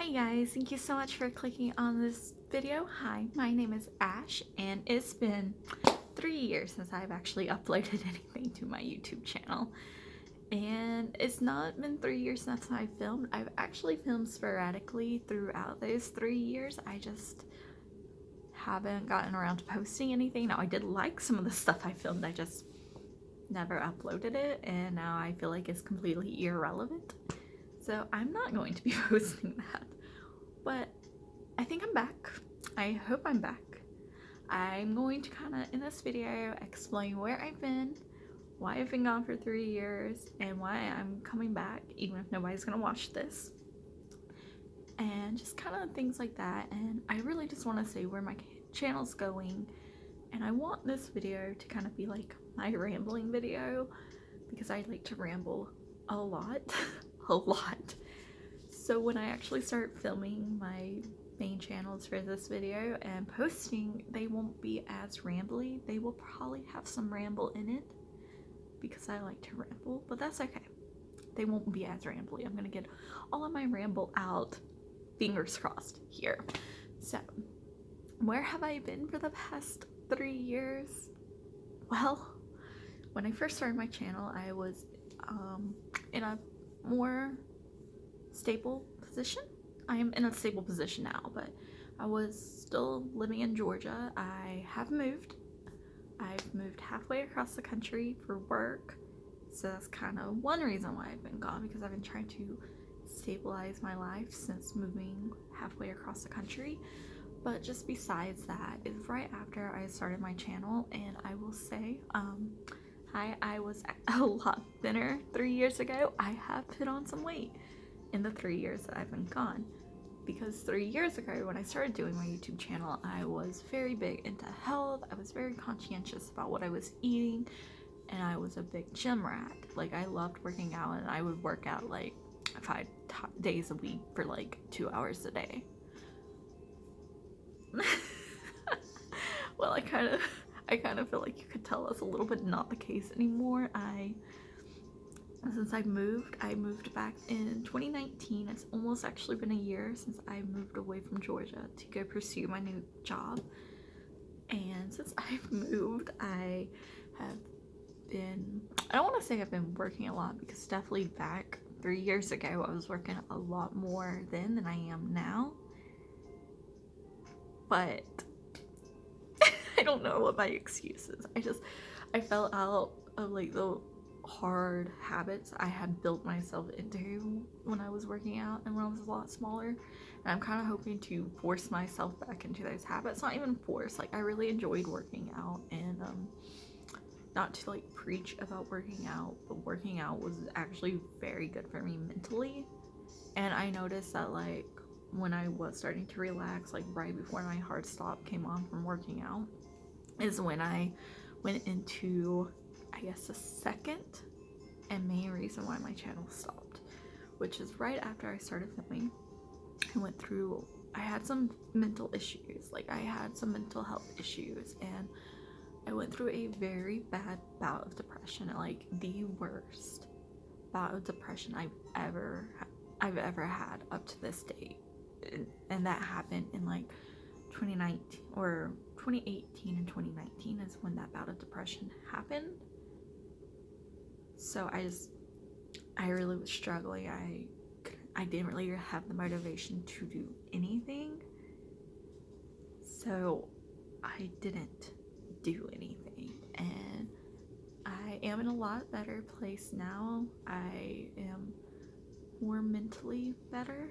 Hi guys, thank you so much for clicking on this video. Hi, my name is Ash and it's been 3 years since I've actually uploaded anything to my YouTube channel. And it's not been 3 years since I filmed. I've actually filmed sporadically throughout those 3 years. I just haven't gotten around to posting anything. Now I did like some of the stuff I filmed, I just never uploaded it, and now I feel like it's completely irrelevant. So I'm not going to be posting that. But I think I'm back. I hope I'm back. I'm going to kind of, in this video, explain where I've been, why I've been gone for 3 years, and why I'm coming back, even if nobody's gonna watch this. And just kind of things like that. And I really just want to say where my channel's going. And I want this video to kind of be like my rambling video, because I like to ramble a lot. A lot. So when I actually start filming my main channels for this video and posting, they won't be as rambly. They will probably have some ramble in it because I like to ramble, but that's okay. They won't be as rambly. I'm gonna get all of my ramble out, fingers crossed, here. So where have I been for the past 3 years? Well, when I first started my channel, I was in a more stable position. I am in a stable position now, but I was still living in Georgia. I have moved. I've moved halfway across the country for work, so that's kind of one reason why I've been gone, because I've been trying to stabilize my life since moving halfway across the country. But just besides that, it's right after I started my channel, and I will say, I was a lot thinner 3 years ago. I have put on some weight in the 3 years that I've been gone, because 3 years ago when I started doing my YouTube channel, I was very big into health. I was very conscientious about what I was eating, and I was a big gym rat. Like, I loved working out, and I would work out like 5 days a week for like 2 hours a day. Well, I kind of feel like you could tell that's a little bit not the case anymore. Since I moved back in 2019. It's almost actually been a year since I moved away from Georgia to go pursue my new job. And since I've moved, I have been, I don't want to say I've been working a lot, because definitely back 3 years ago I was working a lot more then than I am now. But I don't know what my excuse is. I fell out of like the hard habits I had built myself into when I was working out and when I was a lot smaller. And I'm kind of hoping to force myself back into those habits. Not even force, like I really enjoyed working out, and not to like preach about working out, but working out was actually very good for me mentally. And I noticed that like when I was starting to relax, like right before my hard stop came on from working out, is when I went into, I guess, the second and main reason why my channel stopped, which is right after I started filming. I had some mental issues, like I had some mental health issues, and I went through a very bad bout of depression, like the worst bout of depression I've ever had up to this date. And that happened in like 2019 or 2018 and 2019 is when that bout of depression happened. So I really was struggling. I didn't really have the motivation to do anything, so I didn't do anything. And I am in a lot better place now. I am more mentally better.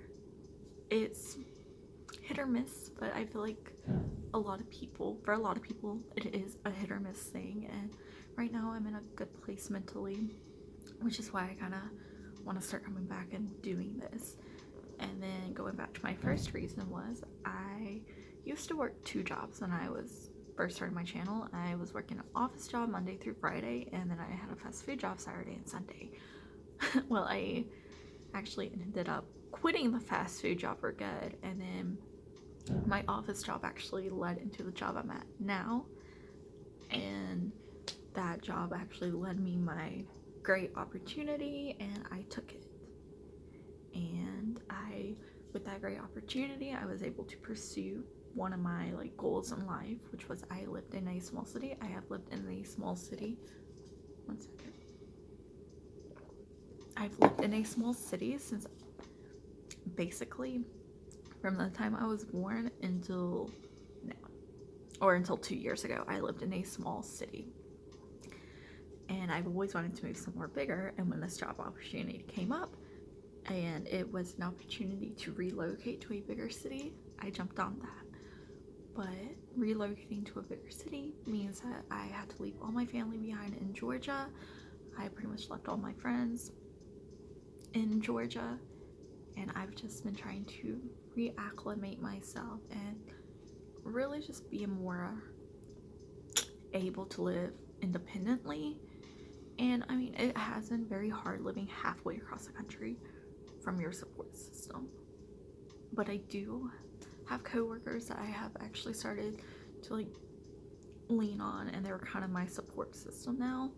It's hit or miss, but I feel like for a lot of people it is a hit or miss thing, and right now I'm in a good place mentally, which is why I kind of want to start coming back and doing this. And then going back to my first reason was I used to work 2 jobs when I was first starting my channel. I was working an office job Monday through Friday, and then I had a fast food job Saturday and Sunday. Well, I actually ended up quitting the fast food job for good, and then my office job actually led into the job I'm at now, and that job actually led me my great opportunity, and I took it. And I with that great opportunity, I was able to pursue one of my like goals in life, which was I lived in a small city. I have lived in a small city. One second. I've lived in a small city since basically from the time I was born until now, or until 2 years ago. I lived in a small city, and I've always wanted to move somewhere bigger. And when this job opportunity came up, and it was an opportunity to relocate to a bigger city, I jumped on that. But relocating to a bigger city means that I had to leave all my family behind in Georgia. I pretty much left all my friends in Georgia, and I've just been trying to reacclimate myself and really just be more able to live independently. And I mean, it has been very hard living halfway across the country from your support system, but I do have coworkers that I have actually started to like lean on, and they're kind of my support system now.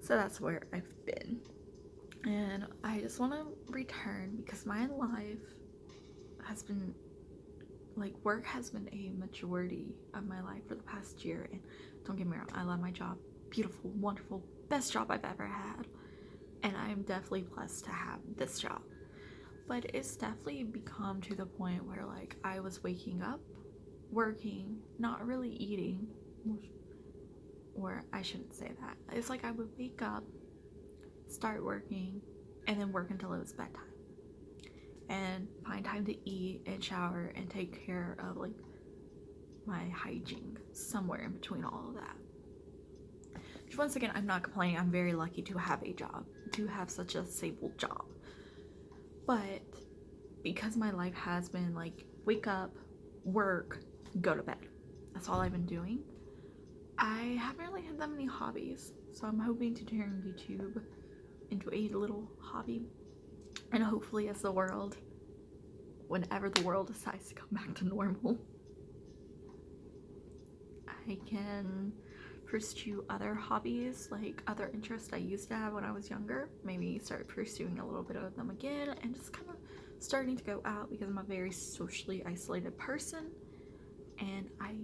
So that's where I've been, and I just want to return because my life has been like, work has been a majority of my life for the past year. And don't get me wrong, I love my job. Beautiful, wonderful, best job I've ever had, and I'm definitely blessed to have this job. But it's definitely become to the point where like I was waking up, working, not really eating, or I shouldn't say that. It's like I would wake up, start working, and then work until it was bedtime, and find time to eat and shower and take care of like my hygiene somewhere in between all of that. Which, once again, I'm not complaining. I'm very lucky to have a job, to have such a stable job. But because my life has been like wake up, work, go to bed, that's all I've been doing, I haven't really had that many hobbies. So I'm hoping to turn YouTube into a little hobby, and hopefully as the world, whenever the world decides to come back to normal, I can pursue other hobbies, like other interests I used to have when I was younger. Maybe start pursuing a little bit of them again, and just kind of starting to go out, because I'm a very socially isolated person, and I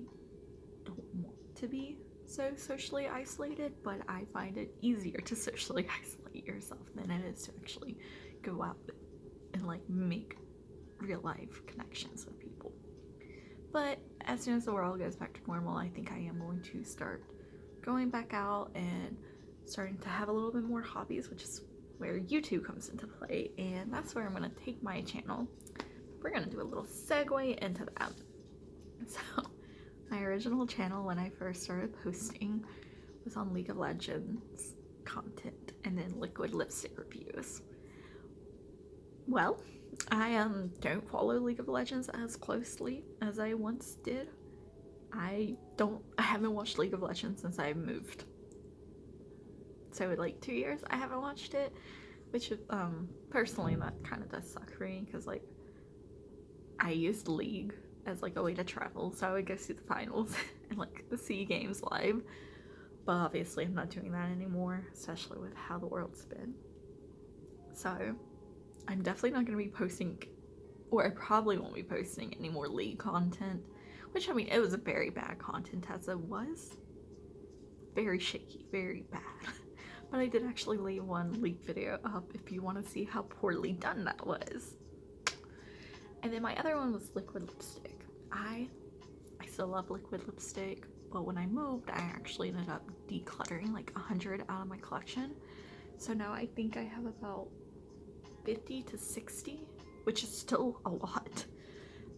don't want to be so socially isolated, but I find it easier to socially isolate yourself than it is to actually go out and like make real life connections with people. But as soon as the world goes back to normal, I think I am going to start going back out and starting to have a little bit more hobbies, which is where YouTube comes into play, and that's where I'm going to take my channel. We're going to do a little segue into that. So my original channel when I first started posting was on League of Legends content and then liquid lipstick reviews. Well, I don't follow League of Legends as closely as I once did. I haven't watched League of Legends since I moved. So like 2 years I haven't watched it, which personally that kind of does suck for me, because like I used League as like a way to travel, so I would go see the finals and like the SEA games live. But obviously I'm not doing that anymore, especially with how the world's been. So I'm definitely not going to be posting, or I probably won't be posting any more League content, which, I mean, it was a very bad content as it was. Very shaky, very bad. But I did actually leave one League video up if you want to see how poorly done that was. And then my other one was liquid lipstick. I still love liquid lipstick, but when I moved, I actually ended up decluttering like 100 out of my collection. So now I think I have about 50 to 60, which is still a lot.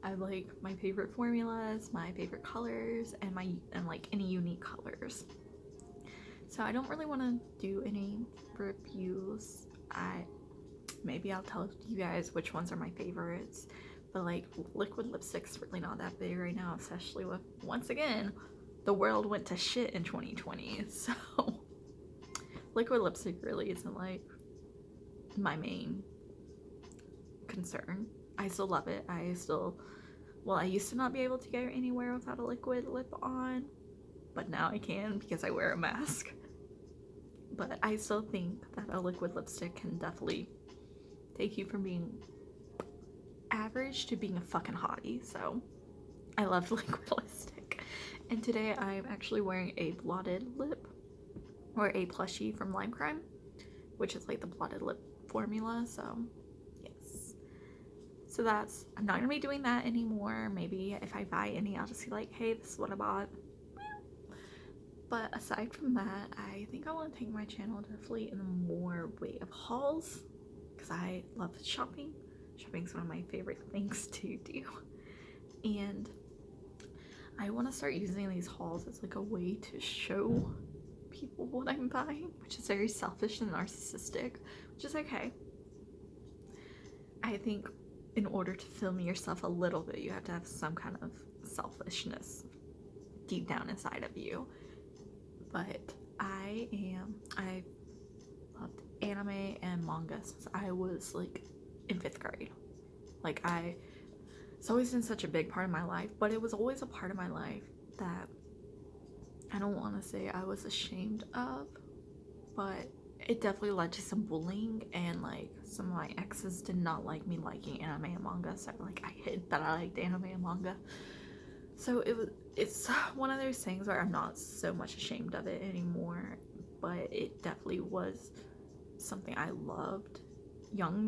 I like my favorite formulas, my favorite colors, and like any unique colors. So I don't really want to do any reviews. Maybe I'll tell you guys which ones are my favorites, but like liquid lipstick's really not that big right now, especially with, once again, the world went to shit in 2020. So liquid lipstick really isn't like my main concern. I still love it. I used to not be able to go anywhere without a liquid lip on, but now I can because I wear a mask. But I still think that a liquid lipstick can definitely take you from being average to being a fucking hottie, so I love liquid lipstick. And today I'm actually wearing a blotted lip, or a plushie from Lime Crime, which is like the blotted lip formula, so yes. So that's, I'm not gonna be doing that anymore. Maybe if I buy any, I'll just be like, hey, this is what I bought. But aside from that, I think I want to take my channel definitely in a more way of hauls, because I love shopping. Shopping is one of my favorite things to do. And I want to start using these hauls as like a way to show people what I'm buying, which is very selfish and narcissistic, which is okay. I think in order to film yourself a little bit, you have to have some kind of selfishness deep down inside of you. But I loved anime and manga since I was like in 5th grade. Like it's always been such a big part of my life, but it was always a part of my life that I don't want to say I was ashamed of, but it definitely led to some bullying, and like some of my exes did not like me liking anime and manga, so like I hid that I liked anime and manga. So it's one of those things where I'm not so much ashamed of it anymore, but it definitely was something I loved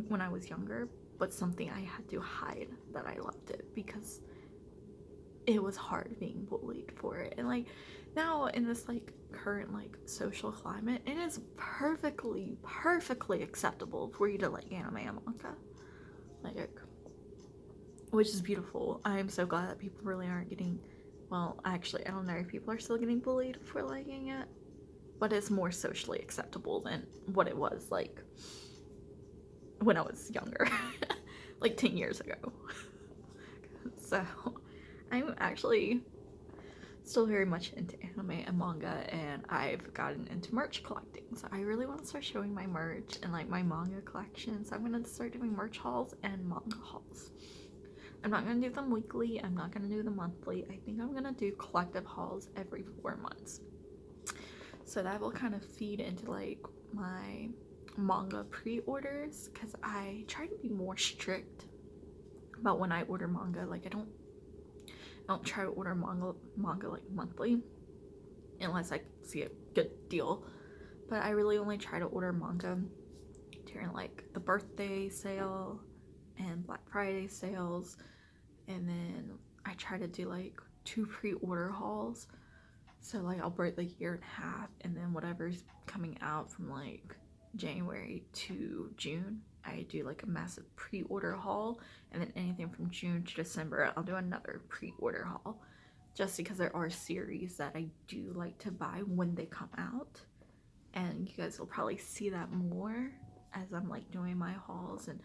when I was younger, but something I had to hide that I loved it, because it was hard being bullied for it. And like now in this like current like social climate, it is perfectly acceptable for you to like anime and manga, like, which is beautiful. I am so glad that people really aren't getting, well, actually, I don't know if people are still getting bullied for liking it, but it's more socially acceptable than what it was like when I was younger, like 10 years ago. So I'm actually still very much into anime and manga, and I've gotten into merch collecting, so I really want to start showing my merch and like my manga collection. So I'm going to start doing merch hauls and manga hauls. I'm not going to do them weekly, I'm not going to do them monthly. I think I'm going to do collective hauls every 4 months. So that will kind of feed into like my manga pre-orders, because I try to be more strict about when I order manga. Like I don't try to order manga like monthly unless I see a good deal. But I really only try to order manga during like the birthday sale and Black Friday sales, and then I try to do like 2 pre-order hauls. So like I'll break the year in half, and then whatever's coming out from like January to June, I do like a massive pre-order haul, and then anything from June to December I'll do another pre-order haul, just because there are series that I do like to buy when they come out, and you guys will probably see that more as I'm like doing my hauls. And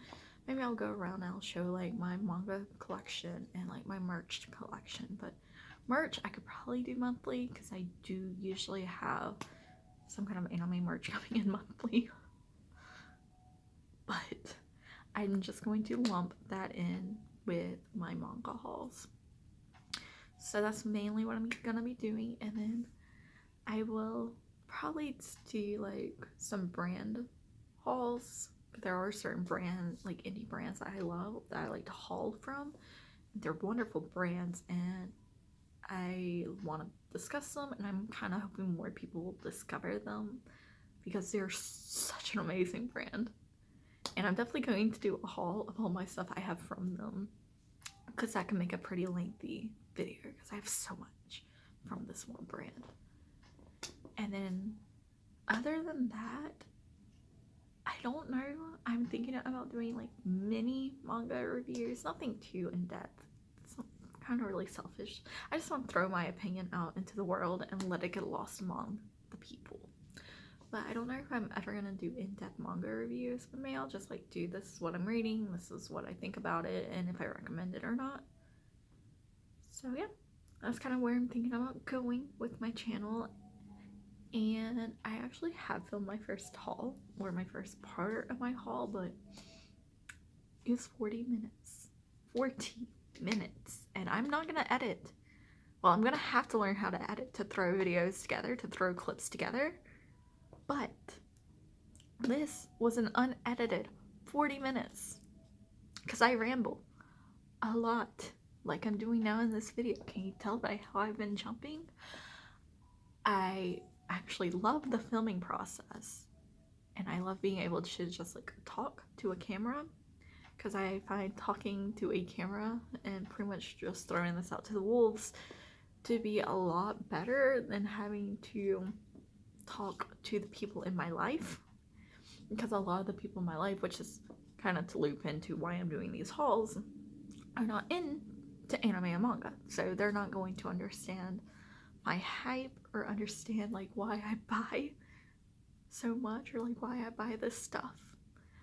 maybe I'll go around and I'll show like my manga collection and like my merch collection. But merch I could probably do monthly, because I do usually have some kind of anime merch coming in monthly. But I'm just going to lump that in with my manga hauls. So that's mainly what I'm gonna be doing, and then I will probably do like some brand hauls. There are certain brands, like indie brands, that I love, that I like to haul from. They're wonderful brands, and I want to discuss them, and I'm kind of hoping more people will discover them, because they're such an amazing brand. And I'm definitely going to do a haul of all my stuff I have from them, because that can make a pretty lengthy video, because I have so much from this one brand. And then other than that, I don't know, I'm thinking about doing like mini manga reviews, nothing too in-depth. It's kind of really selfish. I just want to throw my opinion out into the world and let it get lost among the people. But I don't know if I'm ever gonna do in-depth manga reviews, but maybe I'll just like do, this is what I'm reading, this is what I think about it, and if I recommend it or not. So yeah, that's kind of where I'm thinking about going with my channel. And I actually have filmed my first haul, or my first part of my haul, but it was 40 minutes, and I'm not gonna edit. Well, I'm gonna have to learn how to edit, to throw videos together, to throw clips together. But this was an unedited 40 minutes, because I ramble. a lot, like I'm doing now in this video. Can you tell by how I've been jumping? I actually love the filming process, and I love being able to just like talk to a camera, because I find talking to a camera and pretty much just throwing this out to the wolves to be a lot better than having to talk to the people in my life, because a lot of the people in my life, which is kind of to loop into why I'm doing these hauls, are not into anime and manga, so they're not going to understand my hype or understand like why I buy so much or like why I buy this stuff.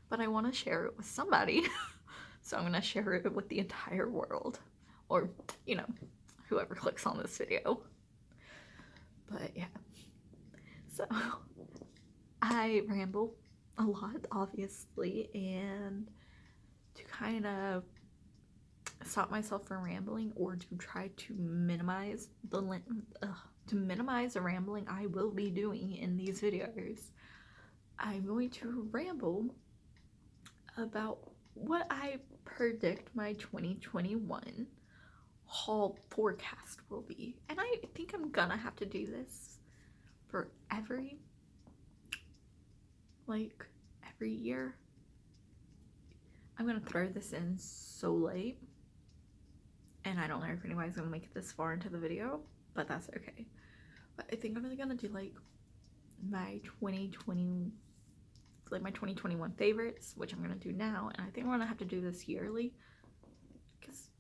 But I want to share it with somebody, so I'm gonna share it with the entire world, or you know, whoever clicks on this video. But yeah, so I ramble a lot, obviously, and to kind of stop myself from rambling, or to try to minimize the rambling I will be doing in these videos, I'm going to ramble about what I predict my 2021 haul forecast will be. And I think I'm gonna have to do this for every year. I'm gonna throw this in so late, and I don't know if anybody's gonna make it this far into the video, but that's okay. But I think I'm really gonna do like my 2021 favorites, which I'm gonna do now, and I think I'm gonna have to do this yearly, because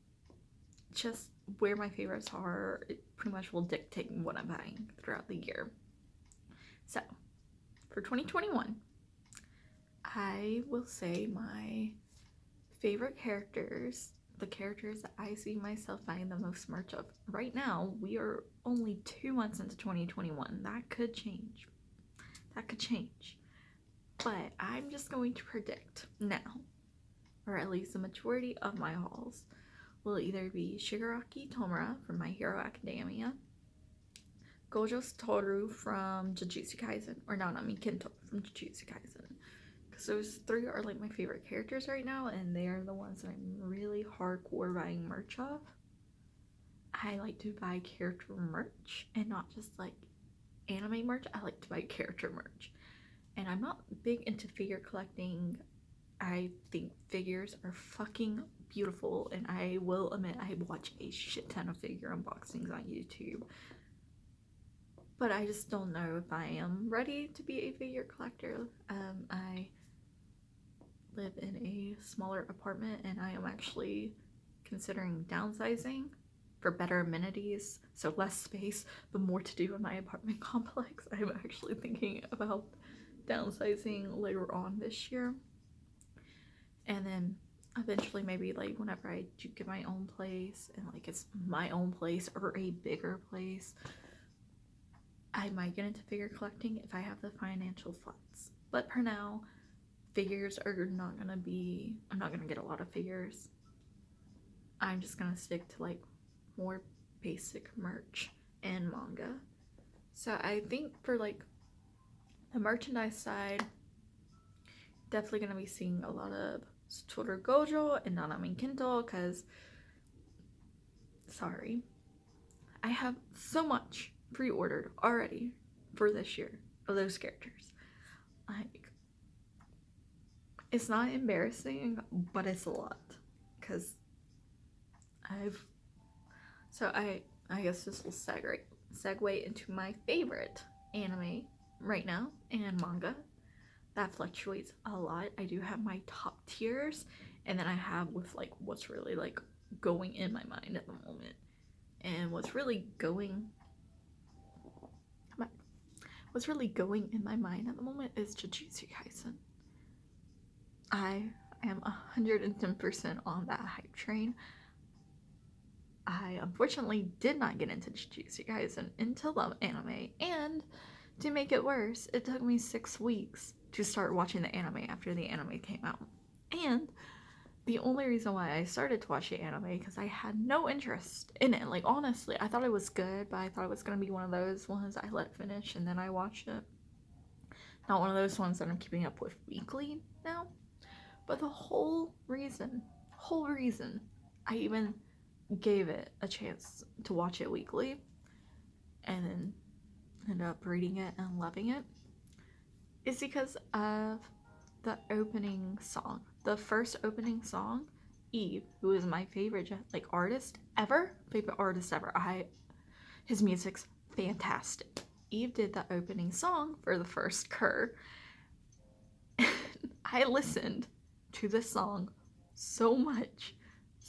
just where my favorites are, it pretty much will dictate what I'm buying throughout the year. So for 2021, I will say my favorite characters, the characters that I see myself buying the most merch of. Right now, we are only 2 months into 2021. That could change. But I'm just going to predict now, or at least the majority of my hauls will either be Shigaraki Tomura from My Hero Academia, Gojo Satoru from Jujutsu Kaisen, or Nanami Kento from Jujutsu Kaisen. Because those three are like my favorite characters right now, and they are the ones that I'm really hardcore buying merch of. I like to buy character merch and not just like anime merch. I like to buy character merch. And I'm not big into figure collecting. I think figures are fucking beautiful, and I will admit I watch a shit ton of figure unboxings on YouTube. But I just don't know if I am ready to be a figure collector. I live in a smaller apartment, and I am actually considering downsizing for better amenities, so less space but more to do in my apartment complex. I'm actually thinking about downsizing later on this year, and then eventually maybe like whenever I do get my own place, and like it's my own place or a bigger place, I might get into figure collecting if I have the financial funds. But for now, figures are not gonna be, I'm not gonna get a lot of figures. I'm just gonna stick to like more basic merch and manga. So I think for like the merchandise side, definitely gonna be seeing a lot of Satoru Gojo and Nanami Kento, because sorry, I have so much pre-ordered already for this year of those characters. Like, it's not embarrassing, but it's a lot, because I guess this will segue into my favorite anime right now and manga. That fluctuates a lot. I do have my top tiers, and then I have with like what's really like going in my mind at the moment. And what's really going in my mind at the moment is Jujutsu Kaisen. I am 110% on that hype train. I unfortunately did not get into Jujutsu Kaisen until the anime, and to make it worse, it took me 6 weeks to start watching the anime after the anime came out. And the only reason why I started to watch the anime because I had no interest in it. Like, honestly, I thought it was good, but I thought it was going to be one of those ones I let finish and then I watched it. Not one of those ones that I'm keeping up with weekly now. But the whole reason I even gave it a chance to watch it weekly and then ended up reading it and loving it, is because of the opening song. The first opening song, Eve, who is my favorite like artist ever, his music's fantastic. Eve did the opening song for the first Cur. I listened to this song so much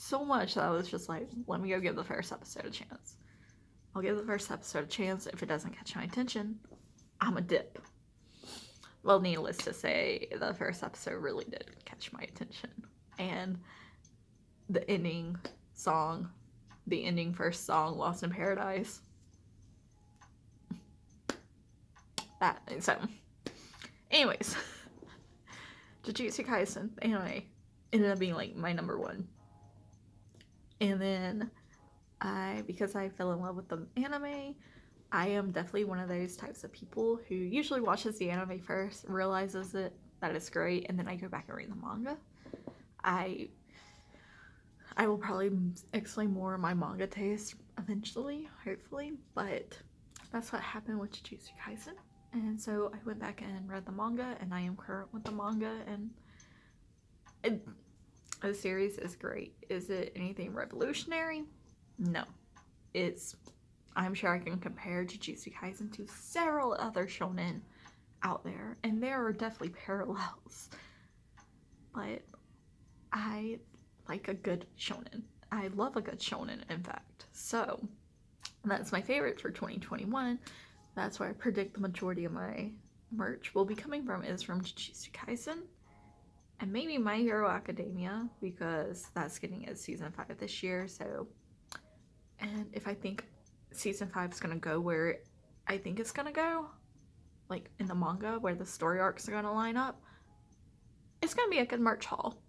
that I was just like, let me go give the first episode a chance. I'll give the first episode a chance. If it doesn't catch my attention, I'm a dip. Well, needless to say, the first episode really did catch my attention. And the ending first song, Lost in Paradise. Anyways, Jujutsu Kaisen, the anime, ended up being like my number one. And then because I fell in love with the anime, I am definitely one of those types of people who usually watches the anime first, realizes that it's great, and then I go back and read the manga. I will probably explain more of my manga taste eventually, hopefully, but that's what happened with Jujutsu Kaisen. And so I went back and read the manga, and I am current with the manga, and the series is great. Is it anything revolutionary? No. I'm sure I can compare Jujutsu Kaisen to several other shonen out there, and there are definitely parallels. But I like a good shonen. I love a good shonen, in fact. So that's my favorite for 2021. That's where I predict the majority of my merch will be coming from, is from Jujutsu Kaisen. And maybe My Hero Academia, because that's getting its season 5 this year. So, and if I think season 5 is gonna go where I think it's gonna go, like in the manga where the story arcs are gonna line up, it's gonna be a good merch haul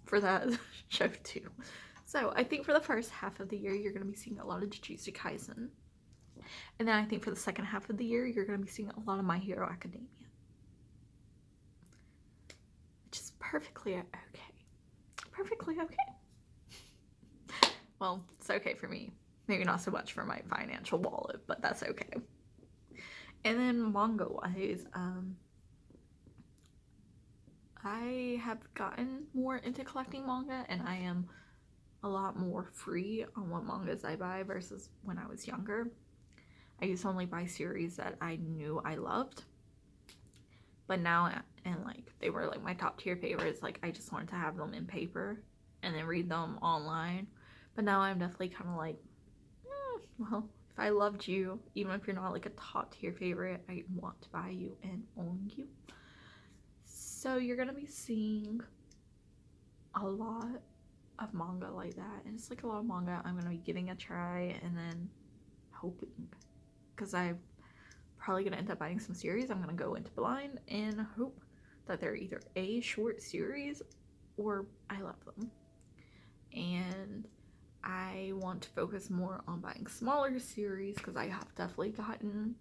for that show too. So I think for the first half of the year, you're gonna be seeing a lot of Jujutsu Kaisen. And then I think for the second half of the year, you're gonna be seeing a lot of My Hero Academia. Which is perfectly okay. Perfectly okay. Well, it's okay for me. Maybe not so much for my financial wallet, but that's okay. And then manga-wise, I have gotten more into collecting manga, and I am a lot more free on what mangas I buy versus when I was younger. I used to only buy series that I knew I loved, but now, and like they were like my top tier favorites, like I just wanted to have them in paper and then read them online. But now I'm definitely kind of like, well, if I loved you, even if you're not like a top tier favorite, I want to buy you and own you. So you're gonna be seeing a lot of manga like that, and it's like a lot of manga I'm gonna be giving a try, and then hoping, because I'm probably gonna end up buying some series, I'm gonna go into blind and hope that they're either a short series or I love them. And I want to focus more on buying smaller series, because I have definitely gotten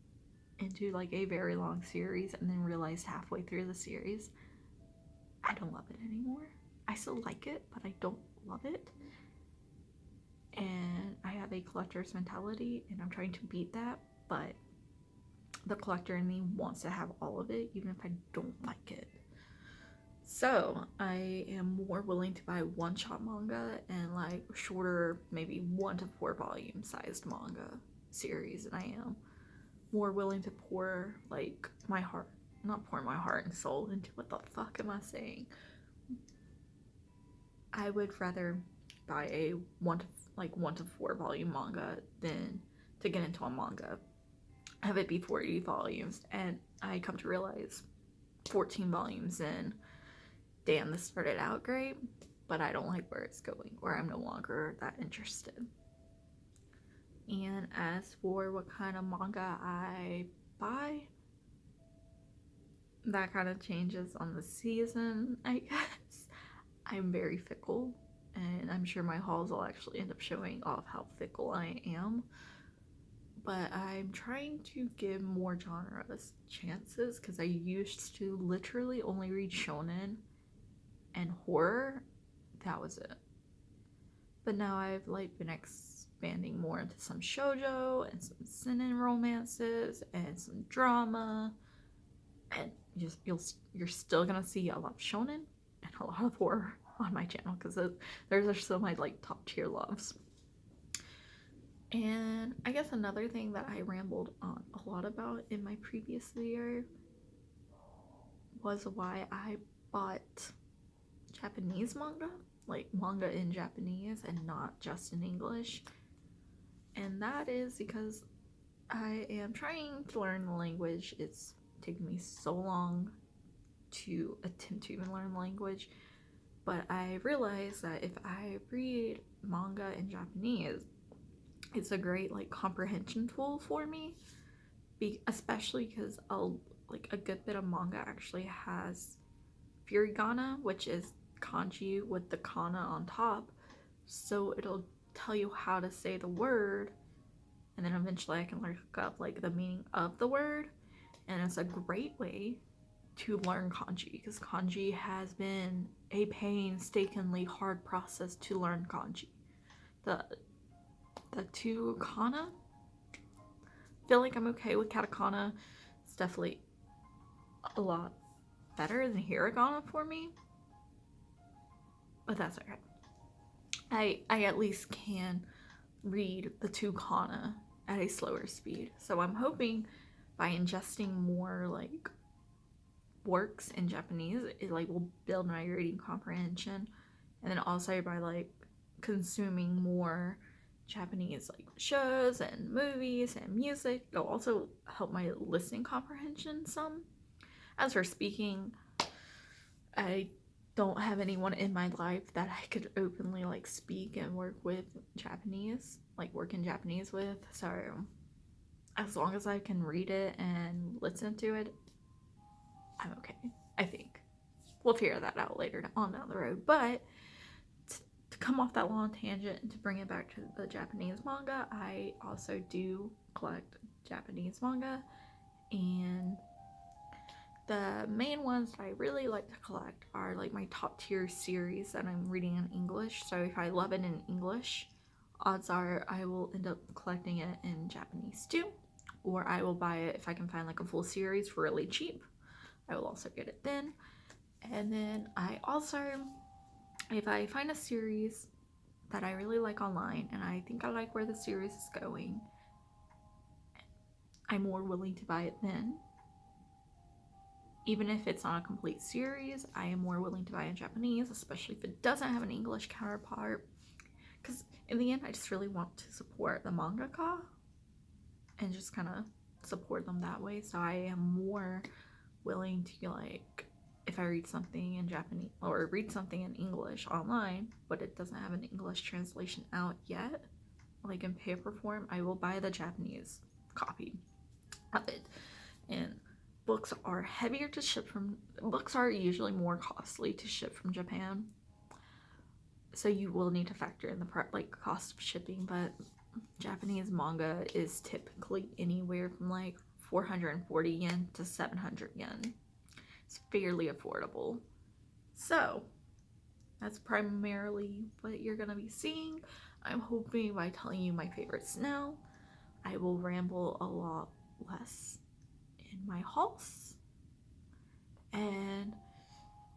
into like a very long series and then realized halfway through the series I don't love it anymore. I still like it, but I don't love it. And I have a collector's mentality, and I'm trying to beat that, but the collector in me wants to have all of it, even if I don't like it. So I am more willing to buy one-shot manga and like shorter, maybe 1 to 4 volume sized manga series, and I am more willing to pour like my heart, not pour my heart and soul into, what the fuck am I saying? I would rather buy a 1 to 4 volume manga than to get into a manga, have it be 40 volumes, and I come to realize 14 volumes in, damn, this started out great, but I don't like where it's going, or I'm no longer that interested. And as for what kind of manga I buy, that kind of changes on the season, I guess. I'm very fickle, and I'm sure my hauls will actually end up showing off how fickle I am. But I'm trying to give more genres chances, because I used to literally only read shonen and horror. That was it. but now I've like been expanding more into some shoujo and some seinen romances and some drama, and you're still gonna see a lot of shonen and a lot of horror on my channel because those are still my like top tier loves. And I guess another thing that I rambled on a lot about in my previous video was why I bought Japanese manga, like manga in Japanese and not just in English. And that is because I am trying to learn the language. It's taken me so long to attempt to even learn the language, but I realized that if I read manga in Japanese, it's a great like comprehension tool for me, especially because a good bit of manga actually has furigana, which is kanji with the kana on top, so it'll tell you how to say the word, and then eventually I can look up like the meaning of the word. And it's a great way to learn kanji because kanji has been a painstakingly hard process to learn kanji. The two kana, I feel like I'm okay with katakana. It's definitely a lot better than hiragana for me, but that's okay. I at least can read the two kana at a slower speed, so I'm hoping by ingesting more like works in Japanese, it like will build my reading comprehension, and then also by like consuming more Japanese like shows and movies and music, it'll also help my listening comprehension some. As for speaking, I don't have anyone in my life that I could openly like speak and work with Japanese, like work in Japanese with, so as long as I can read it and listen to it, I'm okay. I think we'll figure that out later on down the road. But to come off that long tangent and to bring it back to the Japanese manga, I also do collect Japanese manga, and the main ones that I really like to collect are like my top tier series that I'm reading in English. So if I love it in English, odds are I will end up collecting it in Japanese too, or I will buy it if I can find like a full series for really cheap. I will also get it then. And then I also, if I find a series that I really like online and I think I like where the series is going, I'm more willing to buy it then. Even if it's not a complete series, I am more willing to buy in Japanese, especially if it doesn't have an English counterpart. Because in the end, I just really want to support the mangaka and just kind of support them that way. So I am more willing to, like, if I read something in Japanese or read something in English online, but it doesn't have an English translation out yet, like in paper form, I will buy the Japanese copy of it. And books are heavier to ship from, books are usually more costly to ship from Japan, so you will need to factor in the like cost of shipping. But Japanese manga is typically anywhere from like 440 yen to 700 yen. It's fairly affordable. So that's primarily what you're gonna be seeing. I'm hoping by telling you my favorites now, I will ramble a lot less in my hauls. And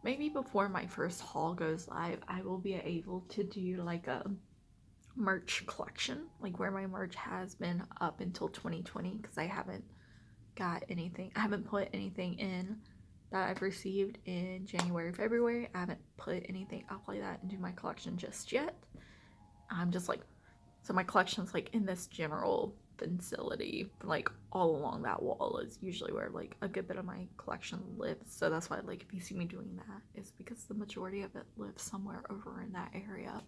maybe before my first haul goes live, I will be able to do like a merch collection, like where my merch has been up until 2020, because I haven't got anything, I haven't put anything in that I've received in January, February. I haven't put anything up like that into my collection just yet. I'm just like, so my collection's like in this general facility, like all along that wall is usually where like a good bit of my collection lives. So that's why, like, if you see me doing that, is because the majority of it lives somewhere over in that area.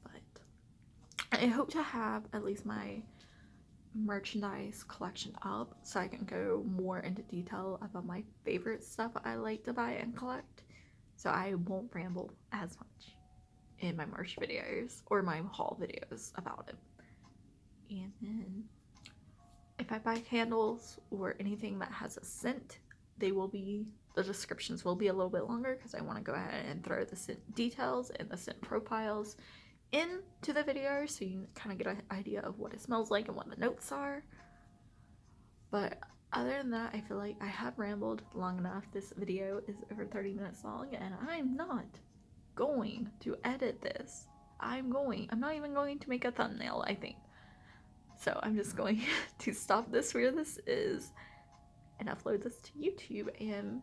But I hope to have at least my merchandise collection up so I can go more into detail about my favorite stuff I like to buy and collect, so I won't ramble as much in my merch videos or my haul videos about it. And then if I buy candles or anything that has a scent, the descriptions will be a little bit longer because I want to go ahead and throw the scent details and the scent profiles into the video so you kind of get an idea of what it smells like and what the notes are. But other than that, I feel like I have rambled long enough. This video is over 30 minutes long and I'm not going to edit this. I'm not even going to make a thumbnail, I think. So I'm just going to stop this where this is and upload this to YouTube. And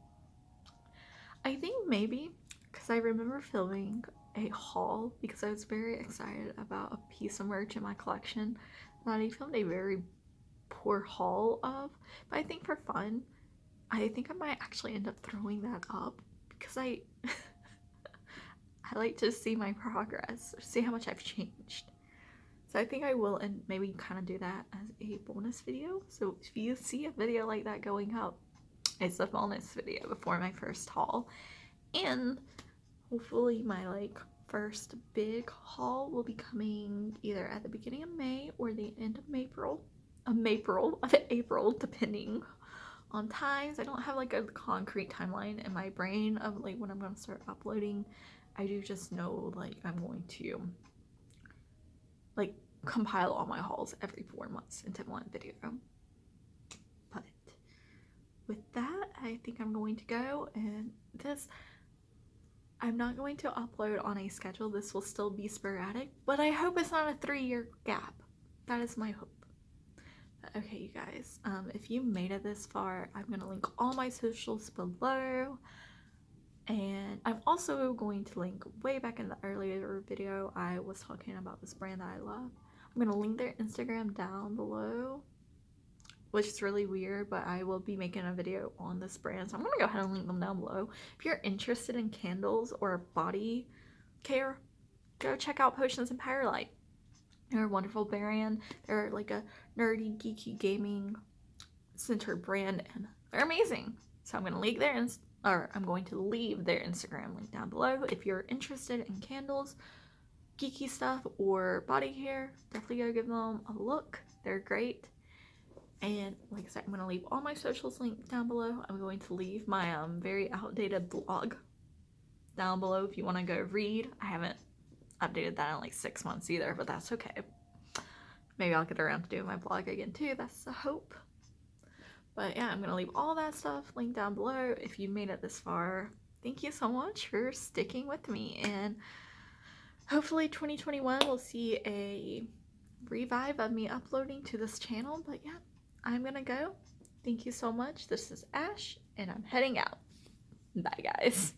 I think maybe because I remember filming a haul because I was very excited about a piece of merch in my collection that I filmed a very poor haul of, but I think for fun, I think I might actually end up throwing that up because I like to see my progress, see how much I've changed. So I think I will, and maybe kind of do that as a bonus video. So if you see a video like that going up, it's a bonus video before my first haul. And hopefully my like first big haul will be coming either at the beginning of May or the end of April, depending on times. I don't have like a concrete timeline in my brain of like when I'm going to start uploading. I do just know like I'm going to like compile all my hauls every 4 months into one video. But with that, I think I'm going to go, and this, I'm not going to upload on a schedule. This will still be sporadic, but I hope it's not a 3-year gap. That is my hope. Okay, you guys, if you made it this far, I'm going to link all my socials below. And I'm also going to link way back in the earlier video, I was talking about this brand that I love. I'm going to link their Instagram down below, which is really weird, but I will be making a video on this brand. So I'm going to go ahead and link them down below. If you're interested in candles or body care, go check out Potions Empire Light. They're a wonderful brand. They're like a nerdy, geeky, gaming centered brand, and they're amazing. So I'm going to leave their Instagram link down below. If you're interested in candles, geeky stuff, or body care, definitely go give them a look. They're great. And like I said, I'm going to leave all my socials linked down below. I'm going to leave my very outdated blog down below if you want to go read. I haven't updated that in like 6 months either, but that's okay. Maybe I'll get around to doing my blog again too. That's the hope. But yeah, I'm going to leave all that stuff linked down below. If you made it this far, thank you so much for sticking with me. And hopefully 2021 will see a revive of me uploading to this channel. But yeah, I'm going to go. Thank you so much. This is Ash, and I'm heading out. Bye, guys.